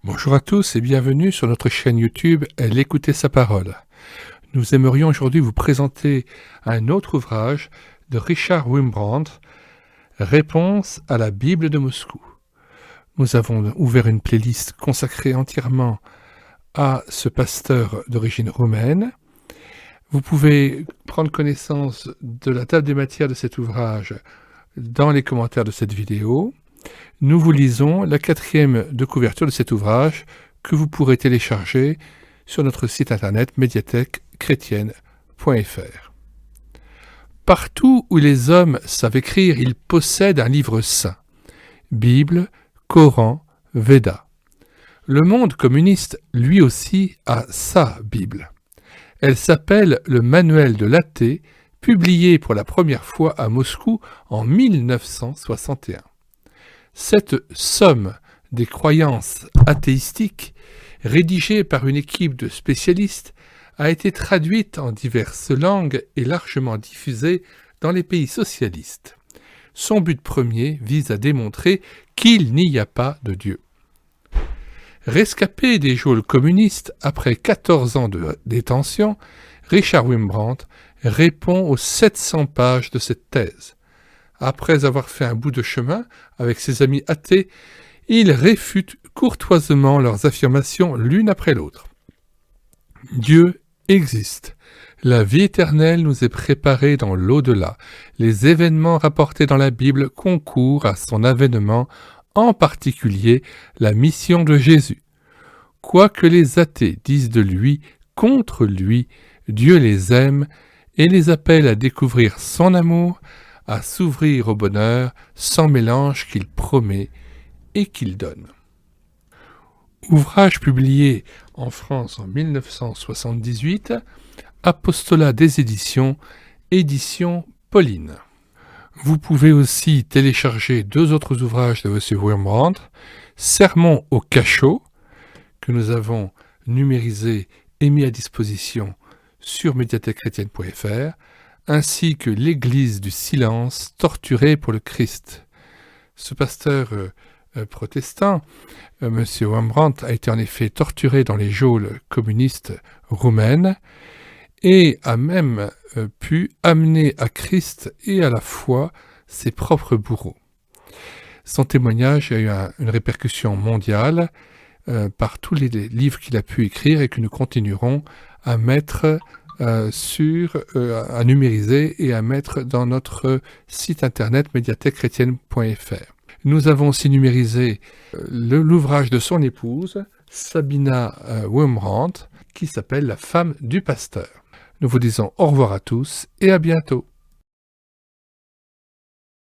Bonjour à tous et bienvenue sur notre chaîne YouTube L'écouter sa parole. Nous aimerions aujourd'hui vous présenter un autre ouvrage de Richard Wurmbrand, Réponse à la Bible de Moscou. Nous avons ouvert une playlist consacrée entièrement à ce pasteur d'origine roumaine. Vous pouvez prendre connaissance de la table des matières de cet ouvrage dans les commentaires de cette vidéo. Nous vous lisons la 4e de couverture de cet ouvrage que vous pourrez télécharger sur notre site internet médiathèque-chrétienne.fr. Partout où les hommes savent écrire, ils possèdent un livre saint. Bible, Coran, Védas. Le monde communiste, lui aussi, a sa Bible. Elle s'appelle le Manuel de l'athée, publié pour la première fois à Moscou en 1961. Cette somme des croyances athéistiques, rédigée par une équipe de spécialistes, a été traduite en diverses langues et largement diffusée dans les pays socialistes. Son but premier vise à démontrer qu'il n'y a pas de Dieu. Rescapé des geôles communistes après 14 ans de détention, Richard Wurmbrand répond aux 700 pages de cette thèse. Après avoir fait un bout de chemin avec ses amis athées, il réfute courtoisement leurs affirmations l'une après l'autre. Dieu existe. La vie éternelle nous est préparée dans l'au-delà. Les événements rapportés dans la Bible concourent à son avènement, en particulier la mission de Jésus. Quoi que les athées disent de lui, contre lui, Dieu les aime et les appelle à découvrir son amour, à s'ouvrir au bonheur sans mélange qu'il promet et qu'il donne. Ouvrage publié en France en 1978, Apostolat des éditions, édition Pauline. Vous pouvez aussi télécharger deux autres ouvrages de M. Wurmbrand, Sermon au cachot, que nous avons numérisé et mis à disposition sur médiathèque-chrétienne.fr, ainsi que l'Église du silence, torturée pour le Christ. Ce pasteur protestant, M. Wurmbrand, a été en effet torturé dans les geôles communistes roumaines et a même pu amener à Christ et à la foi ses propres bourreaux. Son témoignage a eu une répercussion mondiale par tous les livres qu'il a pu écrire et que nous continuerons à mettre à numériser et à mettre dans notre site internet médiathèque-chrétienne.fr. Nous avons aussi numérisé l'ouvrage de son épouse, Sabina Wurmbrand, qui s'appelle La femme du pasteur. Nous vous disons au revoir à tous et à bientôt.